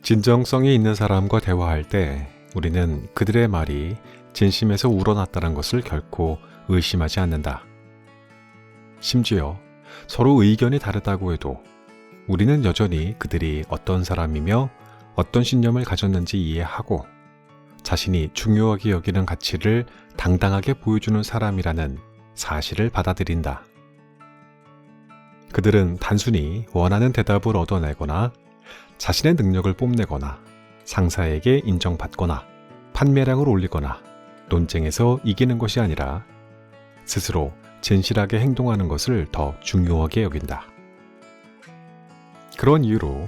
진정성이 있는 사람과 대화할 때 우리는 그들의 말이 진심에서 우러났다는 것을 결코 의심하지 않는다. 심지어 서로 의견이 다르다고 해도 우리는 여전히 그들이 어떤 사람이며 어떤 신념을 가졌는지 이해하고 자신이 중요하게 여기는 가치를 당당하게 보여주는 사람이라는 사실을 받아들인다. 그들은 단순히 원하는 대답을 얻어내거나 자신의 능력을 뽐내거나 상사에게 인정받거나 판매량을 올리거나 논쟁에서 이기는 것이 아니라 스스로 진실하게 행동하는 것을 더 중요하게 여긴다. 그런 이유로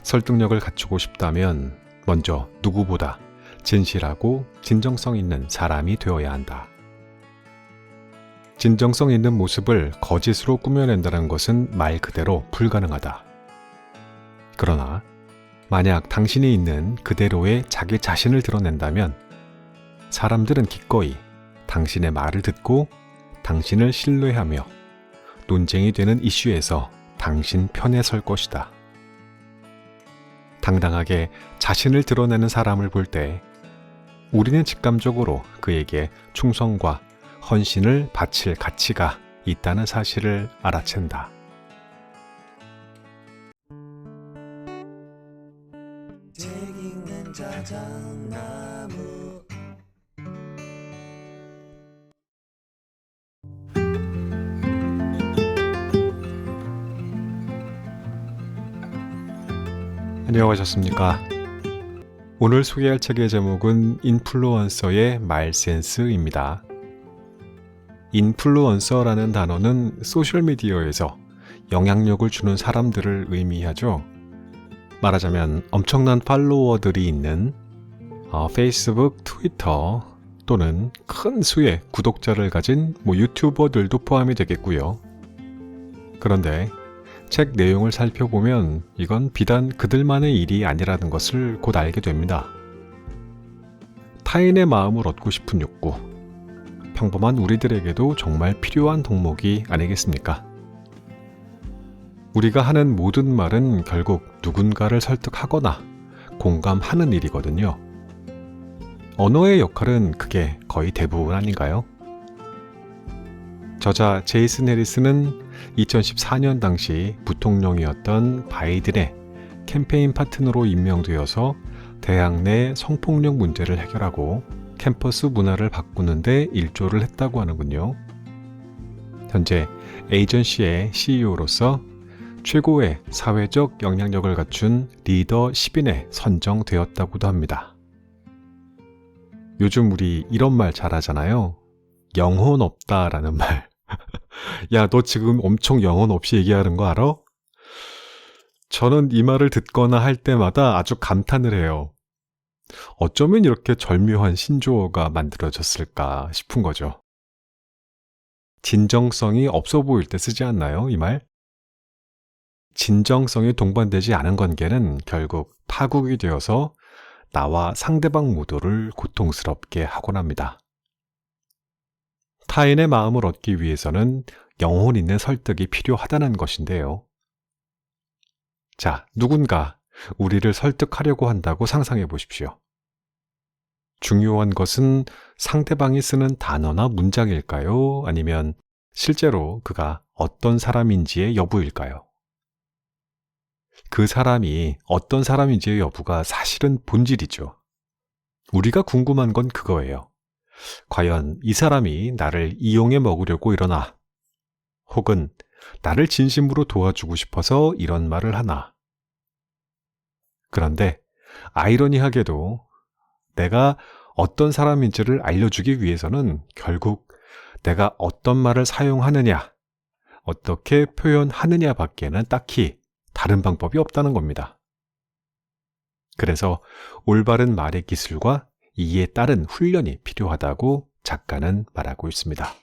설득력을 갖추고 싶다면 먼저 누구보다 진실하고 진정성 있는 사람이 되어야 한다. 진정성 있는 모습을 거짓으로 꾸며낸다는 것은 말 그대로 불가능하다. 그러나 만약 당신이 있는 그대로의 자기 자신을 드러낸다면 사람들은 기꺼이 당신의 말을 듣고 당신을 신뢰하며 논쟁이 되는 이슈에서 당신 편에 설 것이다. 당당하게 자신을 드러내는 사람을 볼 때 우리는 직감적으로 그에게 충성과 헌신을 바칠 가치가 있다는 사실을 알아챈다. 책 읽는 자작나무. 안녕하셨습니까? 오늘 소개할 책의 제목은 인플루언서의 말센스입니다. 인플루언서라는 단어는 소셜미디어에서 영향력을 주는 사람들을 의미하죠. 말하자면 엄청난 팔로워들이 있는 페이스북, 트위터 또는 큰 수의 구독자를 가진 유튜버들도 포함이 되겠고요. 그런데 책 내용을 살펴보면 이건 비단 그들만의 일이 아니라는 것을 곧 알게 됩니다. 타인의 마음을 얻고 싶은 욕구, 평범한 우리들에게도 정말 필요한 덕목이 아니겠습니까? 우리가 하는 모든 말은 결국 누군가를 설득하거나 공감하는 일이거든요. 언어의 역할은 그게 거의 대부분 아닌가요? 저자 제이슨 해리스는 2014년 당시 부통령이었던 바이든의 캠페인 파트너로 임명되어서 대학 내 성폭력 문제를 해결하고 캠퍼스 문화를 바꾸는 데 일조를 했다고 하는군요. 현재 에이전시의 CEO로서 최고의 사회적 영향력을 갖춘 리더 10인에 선정되었다고도 합니다. 요즘 우리 이런 말 잘하잖아요. 영혼 없다라는 말. 야, 너 지금 엄청 영혼 없이 얘기하는 거 알아? 저는 이 말을 듣거나 할 때마다 아주 감탄을 해요. 어쩌면 이렇게 절묘한 신조어가 만들어졌을까 싶은 거죠. 진정성이 없어 보일 때 쓰지 않나요, 이 말? 진정성이 동반되지 않은 관계는 결국 파국이 되어서 나와 상대방 모두를 고통스럽게 하곤 합니다. 타인의 마음을 얻기 위해서는 영혼 있는 설득이 필요하다는 것인데요. 자, 누군가 우리를 설득하려고 한다고 상상해 보십시오. 중요한 것은 상대방이 쓰는 단어나 문장일까요? 아니면 실제로 그가 어떤 사람인지의 여부일까요? 그 사람이 어떤 사람인지의 여부가 사실은 본질이죠. 우리가 궁금한 건 그거예요. 과연 이 사람이 나를 이용해 먹으려고 이러나? 혹은 나를 진심으로 도와주고 싶어서 이런 말을 하나? 그런데 아이러니하게도 내가 어떤 사람인지를 알려주기 위해서는 결국 내가 어떤 말을 사용하느냐, 어떻게 표현하느냐 밖에는 딱히 다른 방법이 없다는 겁니다. 그래서 올바른 말의 기술과 이에 따른 훈련이 필요하다고 작가는 말하고 있습니다.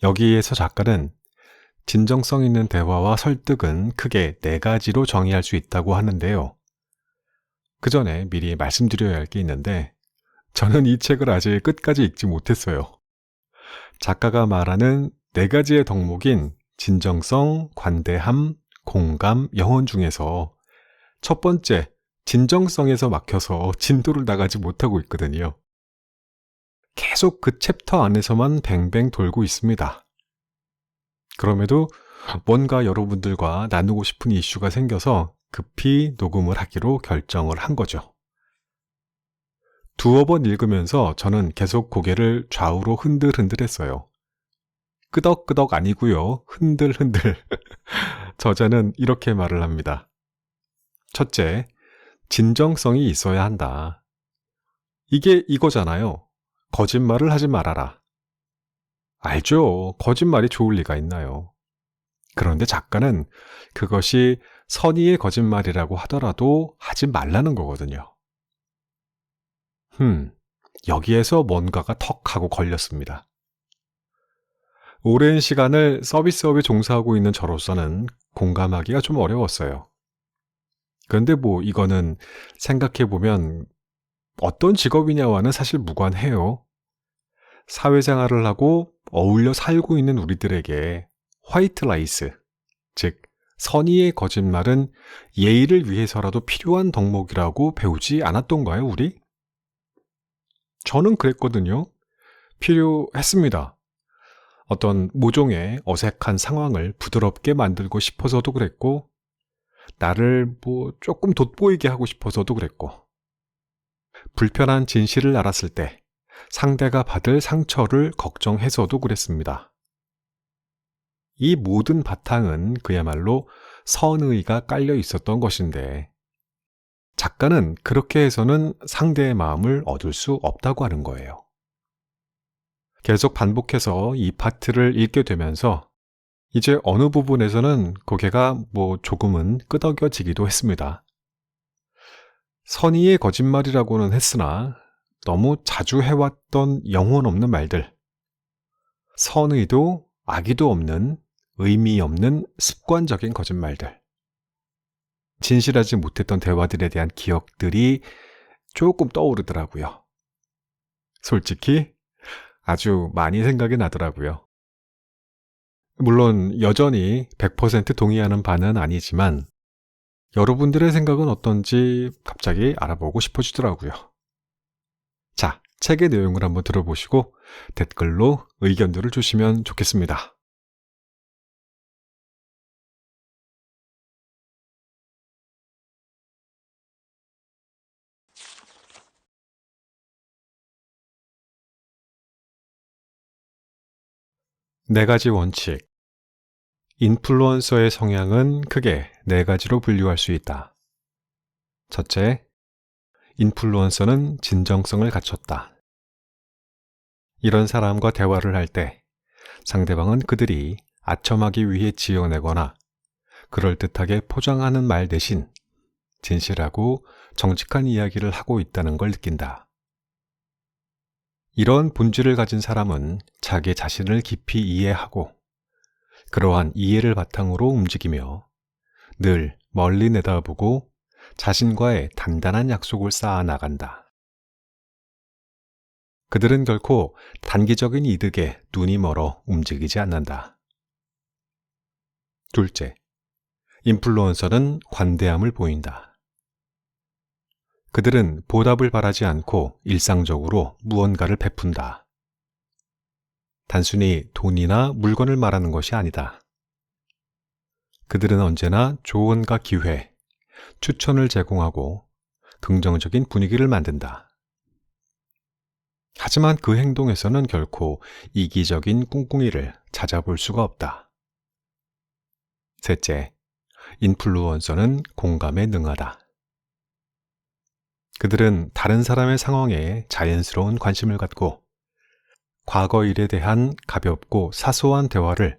여기에서 작가는 진정성 있는 대화와 설득은 크게 4가지로 정의할 수 있다고 하는데요. 그 전에 미리 말씀드려야 할 게 있는데 저는 이 책을 아직 끝까지 읽지 못했어요. 작가가 말하는 4가지의 덕목인 진정성, 관대함, 공감, 영혼 중에서 첫 번째, 진정성에서 막혀서 진도를 나가지 못하고 있거든요. 계속 그 챕터 안에서만 뱅뱅 돌고 있습니다. 그럼에도 뭔가 여러분들과 나누고 싶은 이슈가 생겨서 급히 녹음을 하기로 결정을 한 거죠. 두어 번 읽으면서 저는 계속 고개를 좌우로 흔들흔들 했어요. 끄덕끄덕 아니고요. 흔들흔들. 저자는 이렇게 말을 합니다. 첫째, 진정성이 있어야 한다. 이게 이거잖아요. 거짓말을 하지 말아라. 알죠. 거짓말이 좋을 리가 있나요? 그런데 작가는 그것이 선의의 거짓말이라고 하더라도 하지 말라는 거거든요. 여기에서 뭔가가 턱 하고 걸렸습니다. 오랜 시간을 서비스업에 종사하고 있는 저로서는 공감하기가 좀 어려웠어요. 그런데 이거는 생각해보면 어떤 직업이냐와는 사실 무관해요. 사회생활을 하고 어울려 살고 있는 우리들에게 화이트 라이스, 즉 선의의 거짓말은 예의를 위해서라도 필요한 덕목이라고 배우지 않았던가요, 우리? 저는 그랬거든요. 필요했습니다. 어떤 모종의 어색한 상황을 부드럽게 만들고 싶어서도 그랬고, 나를 조금 돋보이게 하고 싶어서도 그랬고, 불편한 진실을 알았을 때 상대가 받을 상처를 걱정해서도 그랬습니다. 이 모든 바탕은 그야말로 선의가 깔려 있었던 것인데, 작가는 그렇게 해서는 상대의 마음을 얻을 수 없다고 하는 거예요. 계속 반복해서 이 파트를 읽게 되면서 이제 어느 부분에서는 고개가 조금은 끄덕여지기도 했습니다. 선의의 거짓말이라고는 했으나 너무 자주 해왔던 영혼 없는 말들, 선의도 악의도 없는 의미 없는 습관적인 거짓말들, 진실하지 못했던 대화들에 대한 기억들이 조금 떠오르더라고요. 솔직히 아주 많이 생각이 나더라고요. 물론 여전히 100% 동의하는 바는 아니지만 여러분들의 생각은 어떤지 갑자기 알아보고 싶어지더라고요. 자, 책의 내용을 한번 들어보시고 댓글로 의견들을 주시면 좋겠습니다. 네 가지 원칙. 인플루언서의 성향은 크게 네 가지로 분류할 수 있다. 첫째, 인플루언서는 진정성을 갖췄다. 이런 사람과 대화를 할 때 상대방은 그들이 아첨하기 위해 지어내거나 그럴듯하게 포장하는 말 대신 진실하고 정직한 이야기를 하고 있다는 걸 느낀다. 이런 본질을 가진 사람은 자기 자신을 깊이 이해하고 그러한 이해를 바탕으로 움직이며 늘 멀리 내다보고 자신과의 단단한 약속을 쌓아 나간다. 그들은 결코 단기적인 이득에 눈이 멀어 움직이지 않는다. 둘째, 인플루언서는 관대함을 보인다. 그들은 보답을 바라지 않고 일상적으로 무언가를 베푼다. 단순히 돈이나 물건을 말하는 것이 아니다. 그들은 언제나 조언과 기회, 추천을 제공하고 긍정적인 분위기를 만든다. 하지만 그 행동에서는 결코 이기적인 꿍꿍이를 찾아볼 수가 없다. 셋째, 인플루언서는 공감에 능하다. 그들은 다른 사람의 상황에 자연스러운 관심을 갖고 과거 일에 대한 가볍고 사소한 대화를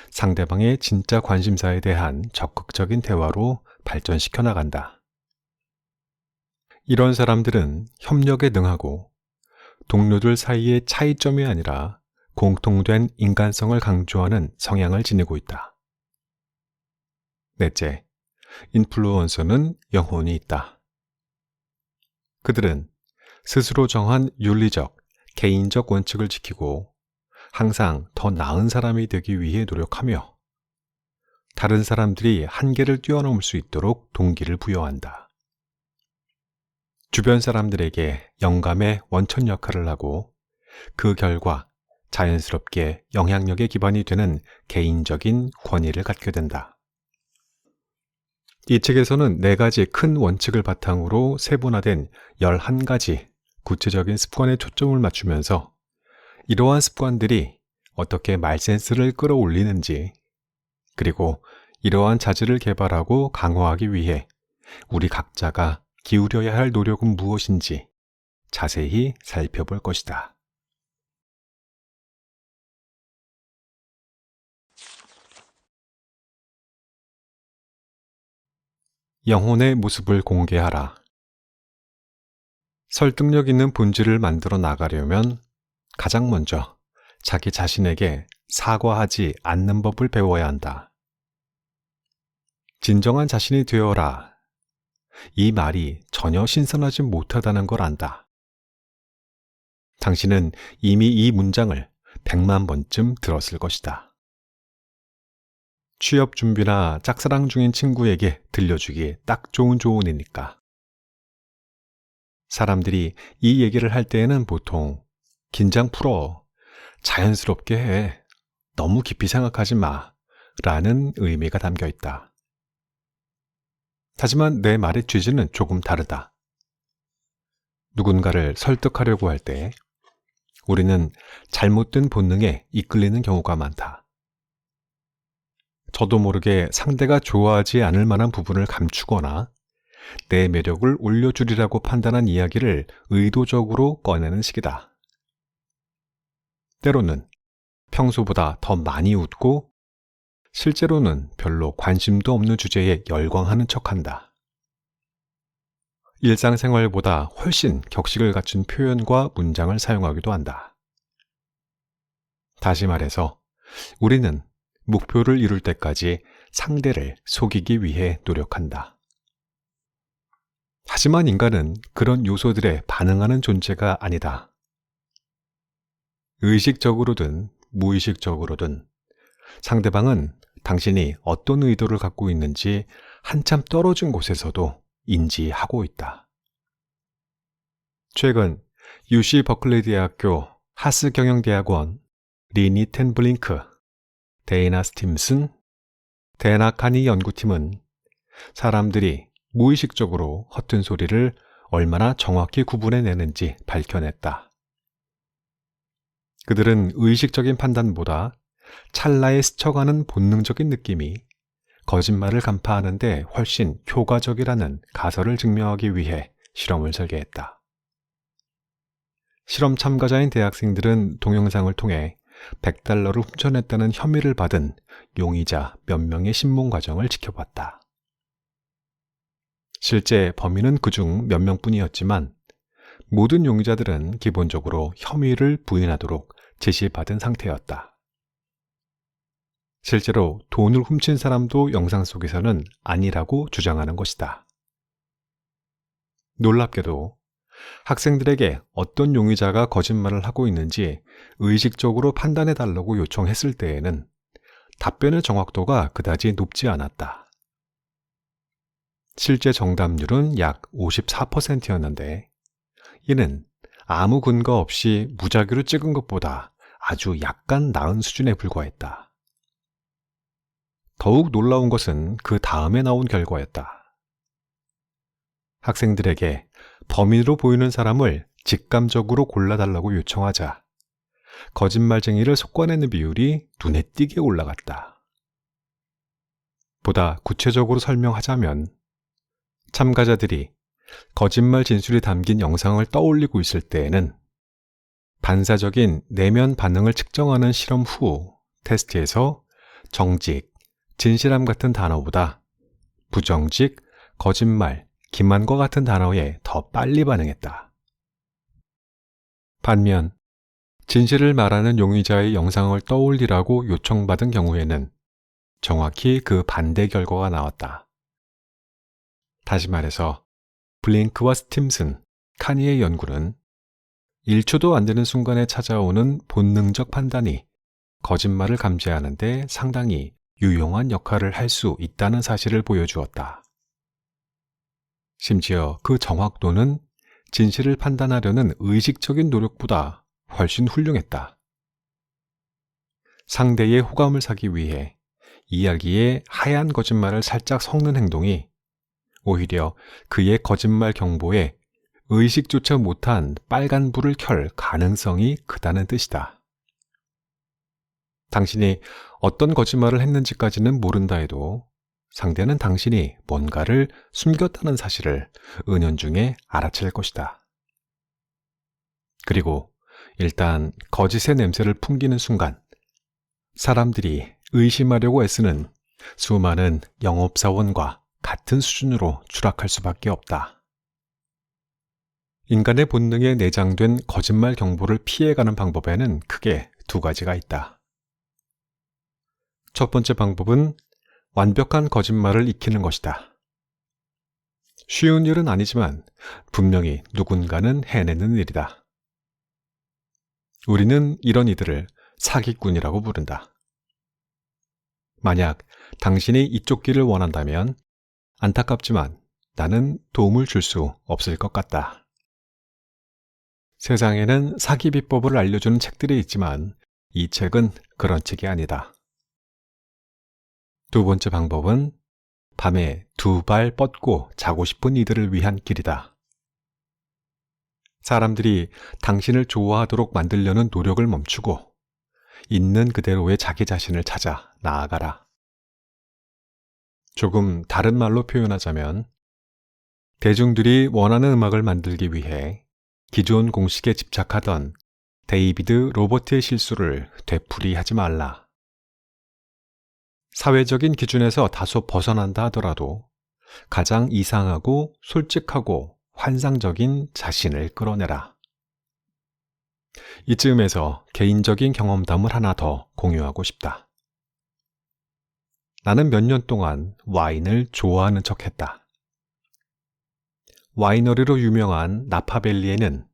상대방의 진짜 관심사에 대한 적극적인 대화로 발전시켜 나간다. 이런 사람들은 협력에 능하고 동료들 사이의 차이점이 아니라 공통된 인간성을 강조하는 성향을 지니고 있다. 넷째, 인플루언서는 영혼이 있다. 그들은 스스로 정한 윤리적, 개인적 원칙을 지키고 항상 더 나은 사람이 되기 위해 노력하며 다른 사람들이 한계를 뛰어넘을 수 있도록 동기를 부여한다. 주변 사람들에게 영감의 원천 역할을 하고 그 결과 자연스럽게 영향력의 기반이 되는 개인적인 권위를 갖게 된다. 이 책에서는 4가지 큰 원칙을 바탕으로 세분화된 11가지 구체적인 습관에 초점을 맞추면서 이러한 습관들이 어떻게 말센스를 끌어올리는지, 그리고 이러한 자질을 개발하고 강화하기 위해 우리 각자가 기울여야 할 노력은 무엇인지 자세히 살펴볼 것이다. 영혼의 모습을 공개하라. 설득력 있는 본질을 만들어 나가려면 가장 먼저 자기 자신에게 사과하지 않는 법을 배워야 한다. 진정한 자신이 되어라. 이 말이 전혀 신선하지 못하다는 걸 안다. 당신은 이미 이 문장을 100만 번쯤 들었을 것이다. 취업 준비나 짝사랑 중인 친구에게 들려주기 딱 좋은 조언이니까. 사람들이 이 얘기를 할 때에는 보통 긴장 풀어, 자연스럽게 해, 너무 깊이 생각하지 마 라는 의미가 담겨 있다. 하지만 내 말의 취지는 조금 다르다. 누군가를 설득하려고 할 때 우리는 잘못된 본능에 이끌리는 경우가 많다. 저도 모르게 상대가 좋아하지 않을 만한 부분을 감추거나 내 매력을 올려주리라고 판단한 이야기를 의도적으로 꺼내는 식이다. 때로는 평소보다 더 많이 웃고 실제로는 별로 관심도 없는 주제에 열광하는 척한다. 일상생활보다 훨씬 격식을 갖춘 표현과 문장을 사용하기도 한다. 다시 말해서 우리는 목표를 이룰 때까지 상대를 속이기 위해 노력한다. 하지만 인간은 그런 요소들에 반응하는 존재가 아니다. 의식적으로든 무의식적으로든 상대방은 당신이 어떤 의도를 갖고 있는지 한참 떨어진 곳에서도 인지하고 있다. 최근 UC 버클리 대학교 하스 경영대학원 리니 텐블링크, 데이나 스팀슨, 데나 카니 연구팀은 사람들이 무의식적으로 허튼 소리를 얼마나 정확히 구분해내는지 밝혀냈다. 그들은 의식적인 판단보다 찰나에 스쳐가는 본능적인 느낌이 거짓말을 간파하는 데 훨씬 효과적이라는 가설을 증명하기 위해 실험을 설계했다. 실험 참가자인 대학생들은 동영상을 통해 $100를 훔쳐냈다는 혐의를 받은 용의자 몇 명의 신문 과정을 지켜봤다. 실제 범인은 그중 몇 명뿐이었지만 모든 용의자들은 기본적으로 혐의를 부인하도록 지시받은 상태였다. 실제로 돈을 훔친 사람도 영상 속에서는 아니라고 주장하는 것이다. 놀랍게도 학생들에게 어떤 용의자가 거짓말을 하고 있는지 의식적으로 판단해달라고 요청했을 때에는 답변의 정확도가 그다지 높지 않았다. 실제 정답률은 약 54%였는데 이는 아무 근거 없이 무작위로 찍은 것보다 아주 약간 나은 수준에 불과했다. 더욱 놀라운 것은 그 다음에 나온 결과였다. 학생들에게 범인으로 보이는 사람을 직감적으로 골라달라고 요청하자 거짓말쟁이를 속아내는 비율이 눈에 띄게 올라갔다. 보다 구체적으로 설명하자면 참가자들이 거짓말 진술이 담긴 영상을 떠올리고 있을 때에는 반사적인 내면 반응을 측정하는 실험 후 테스트에서 정직, 진실함 같은 단어보다 부정직, 거짓말, 기만과 같은 단어에 더 빨리 반응했다. 반면 진실을 말하는 용의자의 영상을 떠올리라고 요청받은 경우에는 정확히 그 반대 결과가 나왔다. 다시 말해서 블링크와 스팀슨, 카니의 연구는 1초도 안 되는 순간에 찾아오는 본능적 판단이 거짓말을 감지하는 데 상당히 유용한 역할을 할 수 있다는 사실을 보여주었다. 심지어 그 정확도는 진실을 판단하려는 의식적인 노력보다 훨씬 훌륭했다. 상대의 호감을 사기 위해 이야기에 하얀 거짓말을 살짝 섞는 행동이 오히려 그의 거짓말 경보에 의식조차 못한 빨간 불을 켤 가능성이 크다는 뜻이다. 당신이 어떤 거짓말을 했는지까지는 모른다 해도 상대는 당신이 뭔가를 숨겼다는 사실을 은연중에 알아챌 것이다. 그리고 일단 거짓의 냄새를 풍기는 순간 사람들이 의심하려고 애쓰는 수많은 영업사원과 같은 수준으로 추락할 수밖에 없다. 인간의 본능에 내장된 거짓말 경보를 피해가는 방법에는 크게 두 가지가 있다. 첫 번째 방법은 완벽한 거짓말을 익히는 것이다. 쉬운 일은 아니지만 분명히 누군가는 해내는 일이다. 우리는 이런 이들을 사기꾼이라고 부른다. 만약 당신이 이쪽 길을 원한다면 안타깝지만 나는 도움을 줄 수 없을 것 같다. 세상에는 사기 비법을 알려주는 책들이 있지만 이 책은 그런 책이 아니다. 두 번째 방법은 밤에 두 발 뻗고 자고 싶은 이들을 위한 길이다. 사람들이 당신을 좋아하도록 만들려는 노력을 멈추고 있는 그대로의 자기 자신을 찾아 나아가라. 조금 다른 말로 표현하자면 대중들이 원하는 음악을 만들기 위해 기존 공식에 집착하던 데이비드 로버트의 실수를 되풀이하지 말라. 사회적인 기준에서 다소 벗어난다 하더라도 가장 이상하고 솔직하고 환상적인 자신을 끌어내라. 이쯤에서 개인적인 경험담을 하나 더 공유하고 싶다. 나는 몇 년 동안 와인을 좋아하는 척했다. 와이너리로 유명한 나파밸리에는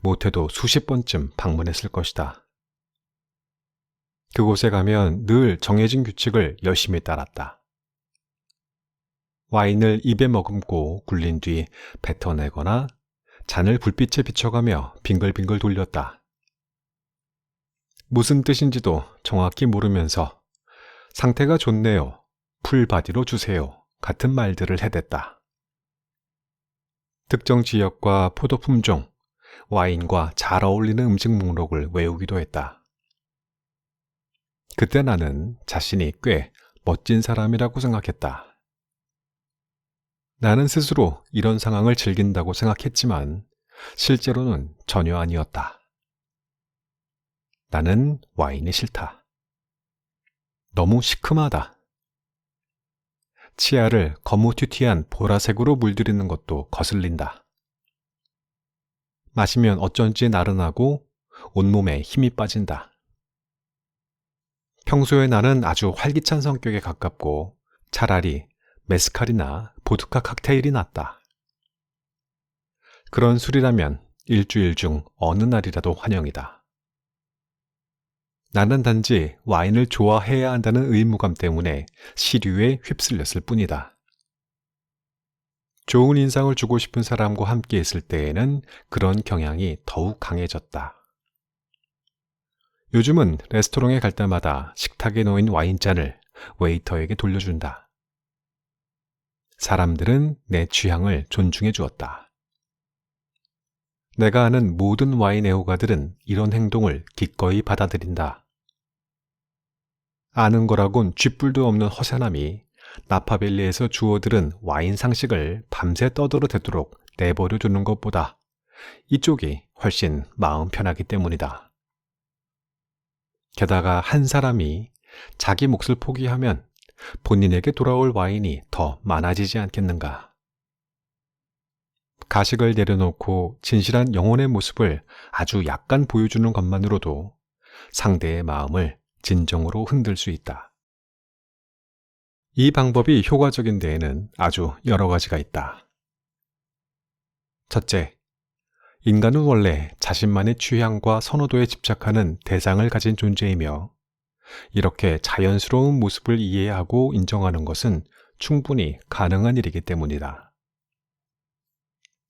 못해도 수십 번쯤 방문했을 것이다. 그곳에 가면 늘 정해진 규칙을 열심히 따랐다. 와인을 입에 머금고 굴린 뒤 뱉어내거나 잔을 불빛에 비춰가며 빙글빙글 돌렸다. 무슨 뜻인지도 정확히 모르면서 상태가 좋네요, 풀바디로 주세요 같은 말들을 해댔다. 특정 지역과 포도 품종, 와인과 잘 어울리는 음식 목록을 외우기도 했다. 그때 나는 자신이 꽤 멋진 사람이라고 생각했다. 나는 스스로 이런 상황을 즐긴다고 생각했지만 실제로는 전혀 아니었다. 나는 와인이 싫다. 너무 시큼하다. 치아를 거무튀튀한 보라색으로 물들이는 것도 거슬린다. 마시면 어쩐지 나른하고 온몸에 힘이 빠진다. 평소에 나는 아주 활기찬 성격에 가깝고 차라리 메스칼이나 보드카 칵테일이 낫다. 그런 술이라면 일주일 중 어느 날이라도 환영이다. 나는 단지 와인을 좋아해야 한다는 의무감 때문에 시류에 휩쓸렸을 뿐이다. 좋은 인상을 주고 싶은 사람과 함께 있을 때에는 그런 경향이 더욱 강해졌다. 요즘은 레스토랑에 갈 때마다 식탁에 놓인 와인잔을 웨이터에게 돌려준다. 사람들은 내 취향을 존중해 주었다. 내가 아는 모든 와인 애호가들은 이런 행동을 기꺼이 받아들인다. 아는 거라곤 쥐뿔도 없는 허세남이 나파밸리에서 주워들은 와인 상식을 밤새 떠들어대도록 내버려 두는 것보다 이쪽이 훨씬 마음 편하기 때문이다. 게다가 한 사람이 자기 몫을 포기하면 본인에게 돌아올 와인이 더 많아지지 않겠는가. 가식을 내려놓고 진실한 영혼의 모습을 아주 약간 보여주는 것만으로도 상대의 마음을 진정으로 흔들 수 있다. 이 방법이 효과적인 데에는 아주 여러 가지가 있다. 첫째, 인간은 원래 자신만의 취향과 선호도에 집착하는 대상을 가진 존재이며 이렇게 자연스러운 모습을 이해하고 인정하는 것은 충분히 가능한 일이기 때문이다.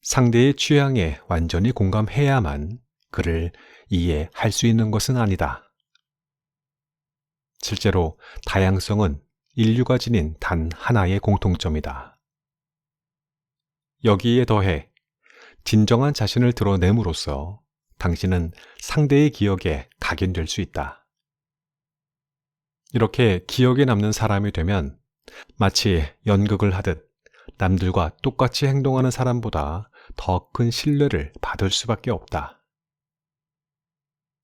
상대의 취향에 완전히 공감해야만 그를 이해할 수 있는 것은 아니다. 실제로 다양성은 인류가 지닌 단 하나의 공통점이다. 여기에 더해 진정한 자신을 드러냄으로써 당신은 상대의 기억에 각인될 수 있다. 이렇게 기억에 남는 사람이 되면 마치 연극을 하듯 남들과 똑같이 행동하는 사람보다 더 큰 신뢰를 받을 수밖에 없다.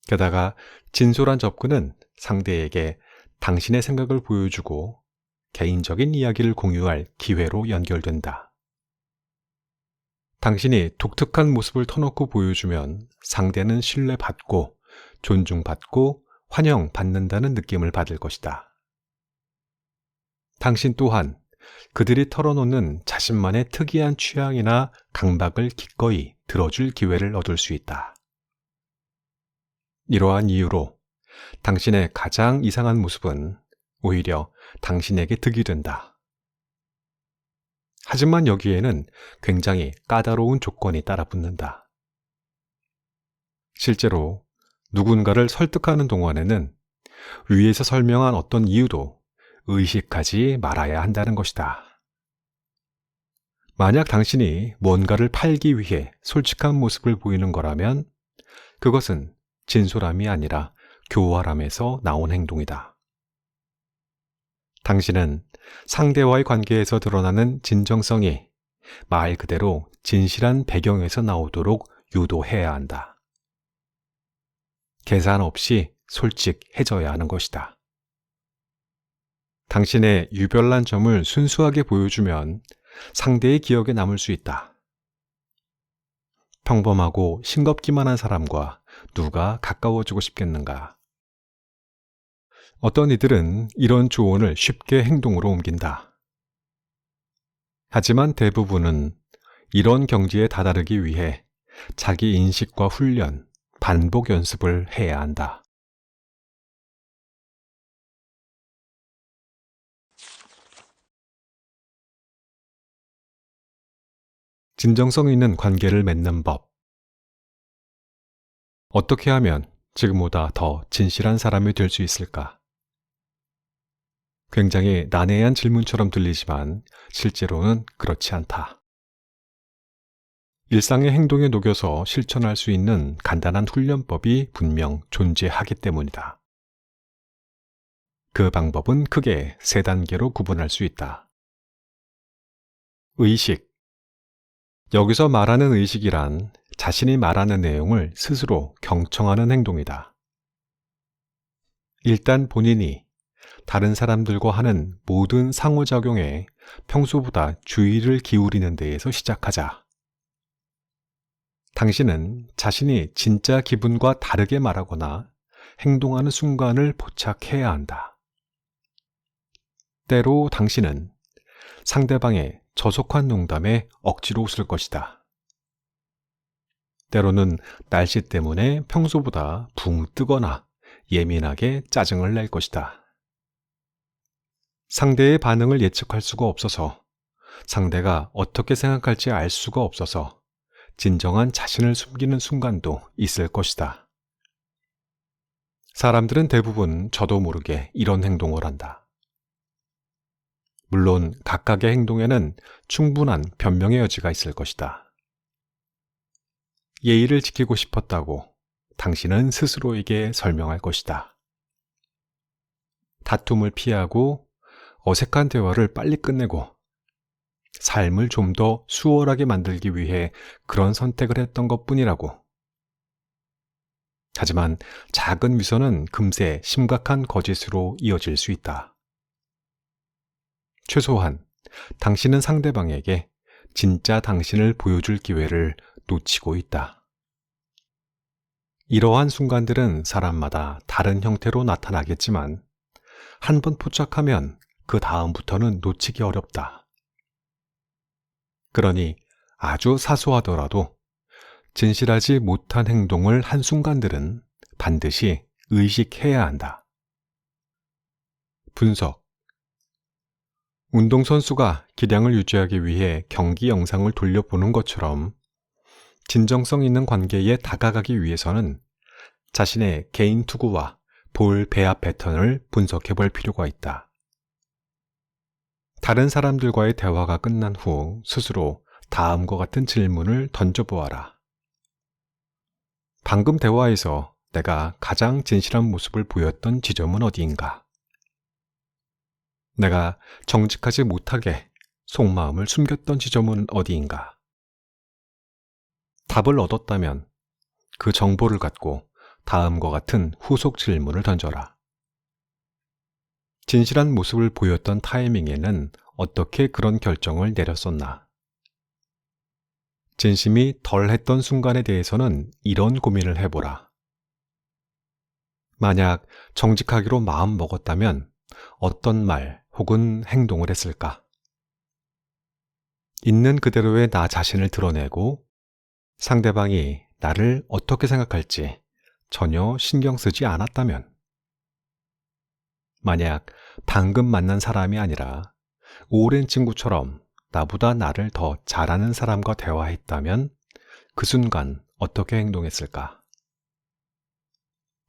게다가 진솔한 접근은 상대에게 당신의 생각을 보여주고 개인적인 이야기를 공유할 기회로 연결된다. 당신이 독특한 모습을 터놓고 보여주면 상대는 신뢰받고 존중받고 환영받는다는 느낌을 받을 것이다. 당신 또한 그들이 털어놓는 자신만의 특이한 취향이나 강박을 기꺼이 들어줄 기회를 얻을 수 있다. 이러한 이유로 당신의 가장 이상한 모습은 오히려 당신에게 득이 된다. 하지만 여기에는 굉장히 까다로운 조건이 따라붙는다. 실제로 누군가를 설득하는 동안에는 위에서 설명한 어떤 이유도 의식하지 말아야 한다는 것이다. 만약 당신이 뭔가를 팔기 위해 솔직한 모습을 보이는 거라면 그것은 진솔함이 아니라 교활함에서 나온 행동이다. 당신은 상대와의 관계에서 드러나는 진정성이 말 그대로 진실한 배경에서 나오도록 유도해야 한다. 계산 없이 솔직해져야 하는 것이다. 당신의 유별난 점을 순수하게 보여주면 상대의 기억에 남을 수 있다. 평범하고 싱겁기만 한 사람과 누가 가까워지고 싶겠는가? 어떤 이들은 이런 조언을 쉽게 행동으로 옮긴다. 하지만 대부분은 이런 경지에 다다르기 위해 자기 인식과 훈련, 반복 연습을 해야 한다. 진정성 있는 관계를 맺는 법. 어떻게 하면 지금보다 더 진실한 사람이 될 수 있을까? 굉장히 난해한 질문처럼 들리지만 실제로는 그렇지 않다. 일상의 행동에 녹여서 실천할 수 있는 간단한 훈련법이 분명 존재하기 때문이다. 그 방법은 크게 3단계로 구분할 수 있다. 의식. 여기서 말하는 의식이란 자신이 말하는 내용을 스스로 경청하는 행동이다. 일단 본인이 다른 사람들과 하는 모든 상호작용에 평소보다 주의를 기울이는 데에서 시작하자. 당신은 자신이 진짜 기분과 다르게 말하거나 행동하는 순간을 포착해야 한다. 때로 당신은 상대방의 저속한 농담에 억지로 웃을 것이다. 때로는 날씨 때문에 평소보다 붕 뜨거나 예민하게 짜증을 낼 것이다. 상대의 반응을 예측할 수가 없어서, 상대가 어떻게 생각할지 알 수가 없어서 진정한 자신을 숨기는 순간도 있을 것이다. 사람들은 대부분 저도 모르게 이런 행동을 한다. 물론 각각의 행동에는 충분한 변명의 여지가 있을 것이다. 예의를 지키고 싶었다고 당신은 스스로에게 설명할 것이다. 다툼을 피하고 어색한 대화를 빨리 끝내고 삶을 좀 더 수월하게 만들기 위해 그런 선택을 했던 것뿐이라고. 하지만 작은 위선은 금세 심각한 거짓으로 이어질 수 있다. 최소한 당신은 상대방에게 진짜 당신을 보여줄 기회를 놓치고 있다. 이러한 순간들은 사람마다 다른 형태로 나타나겠지만 한 번 포착하면 그 다음부터는 놓치기 어렵다. 그러니 아주 사소하더라도 진실하지 못한 행동을 한 순간들은 반드시 의식해야 한다. 분석. 운동선수가 기량을 유지하기 위해 경기 영상을 돌려보는 것처럼 진정성 있는 관계에 다가가기 위해서는 자신의 개인 투구와 볼 배합 패턴을 분석해 볼 필요가 있다. 다른 사람들과의 대화가 끝난 후 스스로 다음과 같은 질문을 던져보아라. 방금 대화에서 내가 가장 진실한 모습을 보였던 지점은 어디인가? 내가 정직하지 못하게 속마음을 숨겼던 지점은 어디인가? 답을 얻었다면 그 정보를 갖고 다음과 같은 후속 질문을 던져라. 진실한 모습을 보였던 타이밍에는 어떻게 그런 결정을 내렸었나? 진심이 덜했던 순간에 대해서는 이런 고민을 해보라. 만약 정직하기로 마음 먹었다면 어떤 말 혹은 행동을 했을까? 있는 그대로의 나 자신을 드러내고 상대방이 나를 어떻게 생각할지 전혀 신경 쓰지 않았다면, 만약 방금 만난 사람이 아니라 오랜 친구처럼 나보다 나를 더 잘 아는 사람과 대화했다면 그 순간 어떻게 행동했을까?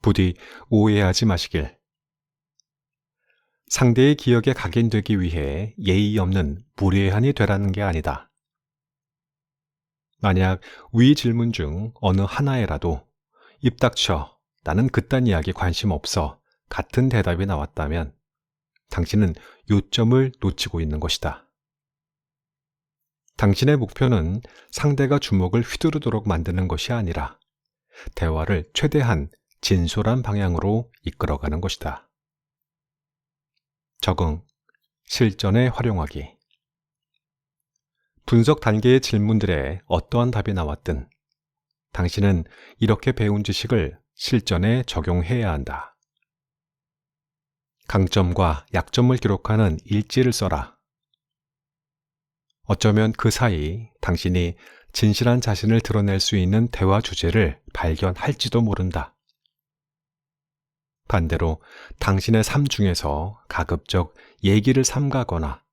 부디 오해하지 마시길. 상대의 기억에 각인되기 위해 예의 없는 무례한이 되라는 게 아니다. 만약 위 질문 중 어느 하나에라도 입 닥쳐, 나는 그딴 이야기 관심 없어 같은 대답이 나왔다면 당신은 요점을 놓치고 있는 것이다. 당신의 목표는 상대가 주목을 휘두르도록 만드는 것이 아니라 대화를 최대한 진솔한 방향으로 이끌어가는 것이다. 적응, 실전에 활용하기. 분석 단계의 질문들에 어떠한 답이 나왔든 당신은 이렇게 배운 지식을 실전에 적용해야 한다. 강점과 약점을 기록하는 일지를 써라. 어쩌면 그 사이 당신이 진실한 자신을 드러낼 수 있는 대화 주제를 발견할지도 모른다. 반대로 당신의 삶 중에서 가급적 얘기를 삼가거나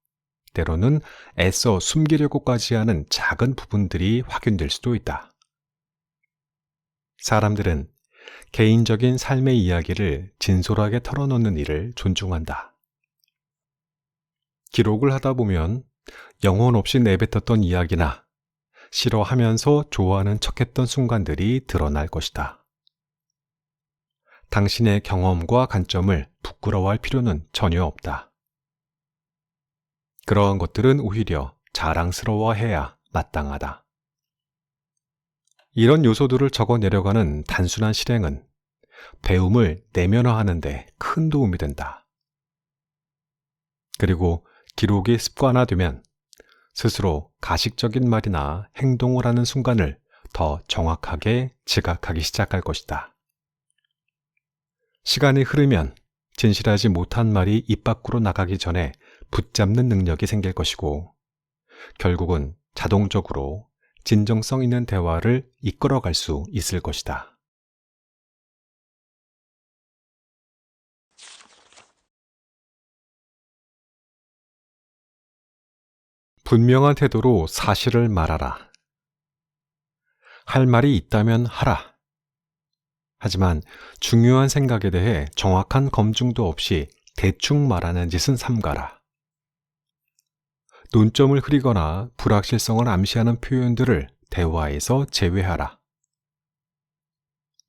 때로는 애써 숨기려고까지 하는 작은 부분들이 확인될 수도 있다. 사람들은 개인적인 삶의 이야기를 진솔하게 털어놓는 일을 존중한다. 기록을 하다 보면 영혼 없이 내뱉었던 이야기나 싫어하면서 좋아하는 척했던 순간들이 드러날 것이다. 당신의 경험과 관점을 부끄러워할 필요는 전혀 없다. 그러한 것들은 오히려 자랑스러워해야 마땅하다. 이런 요소들을 적어 내려가는 단순한 실행은 배움을 내면화하는 데 큰 도움이 된다. 그리고 기록이 습관화되면 스스로 가식적인 말이나 행동을 하는 순간을 더 정확하게 지각하기 시작할 것이다. 시간이 흐르면 진실하지 못한 말이 입 밖으로 나가기 전에 붙잡는 능력이 생길 것이고, 결국은 자동적으로 진정성 있는 대화를 이끌어갈 수 있을 것이다. 분명한 태도로 사실을 말하라. 할 말이 있다면 하라. 하지만 중요한 생각에 대해 정확한 검증도 없이 대충 말하는 짓은 삼가라. 논점을 흐리거나 불확실성을 암시하는 표현들을 대화에서 제외하라.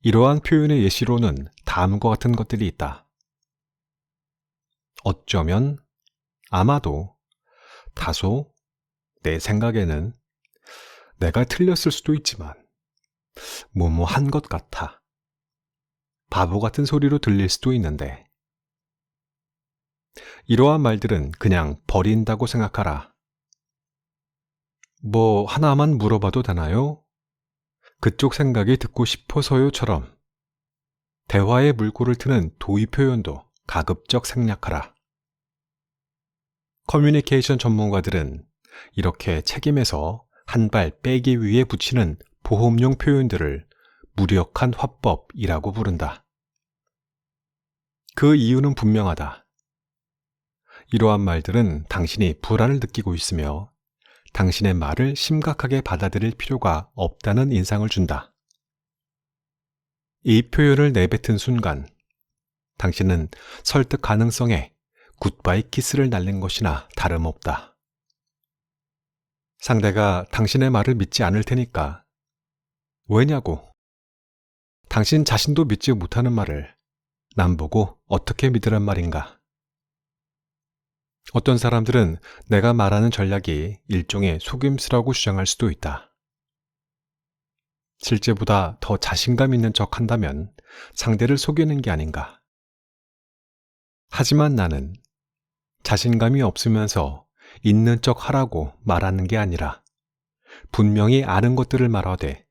이러한 표현의 예시로는 다음과 같은 것들이 있다. 어쩌면, 아마도, 다소, 내 생각에는, 내가 틀렸을 수도 있지만, 뭐뭐한 것 같아. 바보 같은 소리로 들릴 수도 있는데, 이러한 말들은 그냥 버린다고 생각하라. 뭐 하나만 물어봐도 되나요? 그쪽 생각이 듣고 싶어서요처럼 대화의 물꼬를 트는 도의 표현도 가급적 생략하라. 커뮤니케이션 전문가들은 이렇게 책임에서 한 발 빼기 위해 붙이는 보험용 표현들을 무력한 화법이라고 부른다. 그 이유는 분명하다. 이러한 말들은 당신이 불안을 느끼고 있으며 당신의 말을 심각하게 받아들일 필요가 없다는 인상을 준다. 이 표현을 내뱉은 순간 당신은 설득 가능성에 굿바이 키스를 날린 것이나 다름없다. 상대가 당신의 말을 믿지 않을 테니까. 왜냐고? 당신 자신도 믿지 못하는 말을 남 보고 어떻게 믿으란 말인가? 어떤 사람들은 내가 말하는 전략이 일종의 속임수라고 주장할 수도 있다. 실제보다 더 자신감 있는 척 한다면 상대를 속이는 게 아닌가? 하지만 나는 자신감이 없으면서 있는 척 하라고 말하는 게 아니라 분명히 아는 것들을 말하되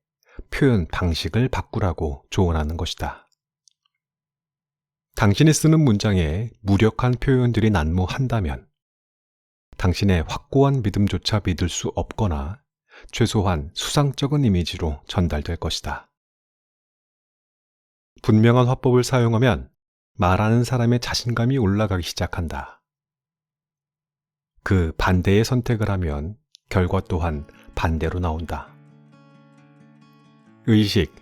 표현 방식을 바꾸라고 조언하는 것이다. 당신이 쓰는 문장에 무력한 표현들이 난무한다면 당신의 확고한 믿음조차 믿을 수 없거나 최소한 수상적인 이미지로 전달될 것이다. 분명한 화법을 사용하면 말하는 사람의 자신감이 올라가기 시작한다. 그 반대의 선택을 하면 결과 또한 반대로 나온다. 의식.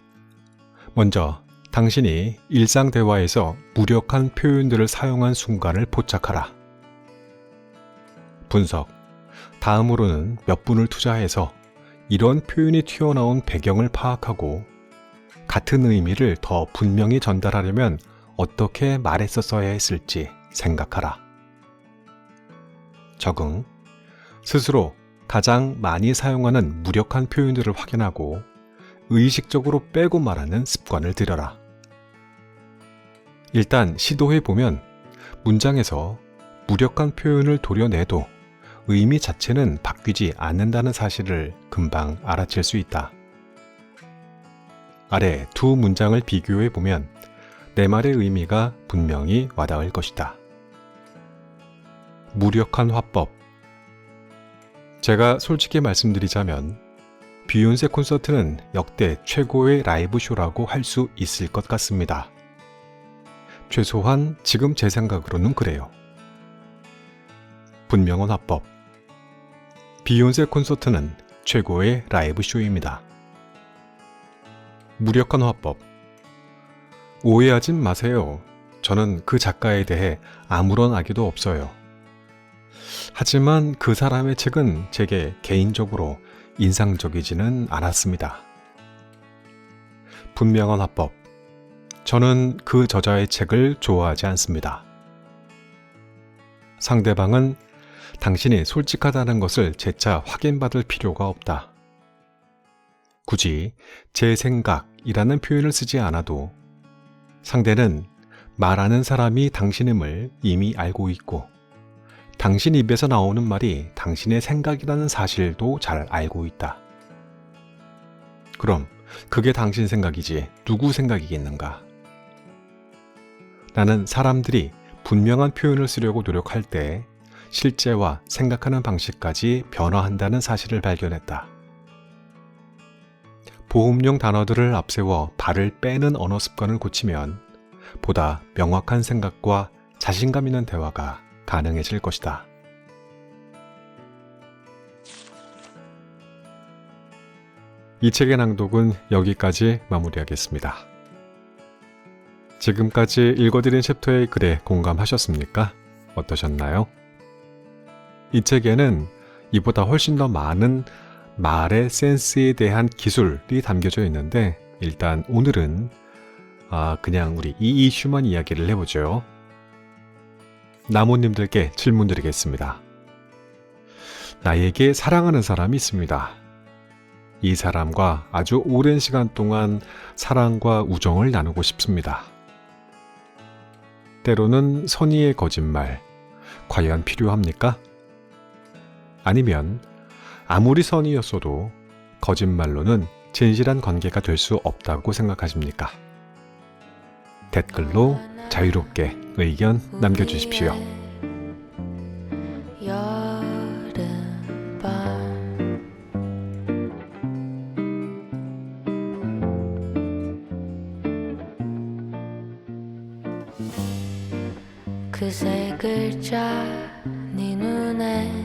먼저 당신이 일상 대화에서 무력한 표현들을 사용한 순간을 포착하라. 분석. 다음으로는 몇 분을 투자해서 이런 표현이 튀어나온 배경을 파악하고 같은 의미를 더 분명히 전달하려면 어떻게 말했었어야 했을지 생각하라. 적응. 스스로 가장 많이 사용하는 무력한 표현들을 확인하고 의식적으로 빼고 말하는 습관을 들여라. 일단 시도해보면 문장에서 무력한 표현을 도려내도 의미 자체는 바뀌지 않는다는 사실을 금방 알아챌 수 있다. 아래 두 문장을 비교해보면 내 말의 의미가 분명히 와닿을 것이다. 무력한 화법. 제가 솔직히 말씀드리자면 비욘세 콘서트는 역대 최고의 라이브 쇼라고 할 수 있을 것 같습니다. 최소한 지금 제 생각으로는 그래요. 분명한 화법. 비욘세 콘서트는 최고의 라이브 쇼입니다. 무력한 화법. 오해하진 마세요. 저는 그 작가에 대해 아무런 악의도 없어요. 하지만 그 사람의 책은 제게 개인적으로 인상적이지는 않았습니다. 분명한 화법. 저는 그 저자의 책을 좋아하지 않습니다. 상대방은 당신이 솔직하다는 것을 재차 확인받을 필요가 없다. 굳이 제 생각이라는 표현을 쓰지 않아도 상대는 말하는 사람이 당신임을 이미 알고 있고 당신 입에서 나오는 말이 당신의 생각이라는 사실도 잘 알고 있다. 그럼 그게 당신 생각이지 누구 생각이겠는가? 나는 사람들이 분명한 표현을 쓰려고 노력할 때 실제와 생각하는 방식까지 변화한다는 사실을 발견했다. 보험용 단어들을 앞세워 발을 빼는 언어 습관을 고치면 보다 명확한 생각과 자신감 있는 대화가 가능해질 것이다. 이 책의 낭독은 여기까지 마무리하겠습니다. 지금까지 읽어드린 챕터의 글에 공감하셨습니까? 어떠셨나요? 이 책에는 이보다 훨씬 더 많은 말의 센스에 대한 기술이 담겨져 있는데 일단 오늘은 그냥 우리 이 이슈만 이야기를 해보죠. 나무님들께 질문 드리겠습니다. 나에게 사랑하는 사람이 있습니다. 이 사람과 아주 오랜 시간 동안 사랑과 우정을 나누고 싶습니다. 때로는 선의의 거짓말, 과연 필요합니까? 아니면 아무리 선의였어도 거짓말로는 진실한 관계가 될 수 없다고 생각하십니까? 댓글로 자유롭게 의견 남겨주십시오. 그 색을 그림자 네 눈에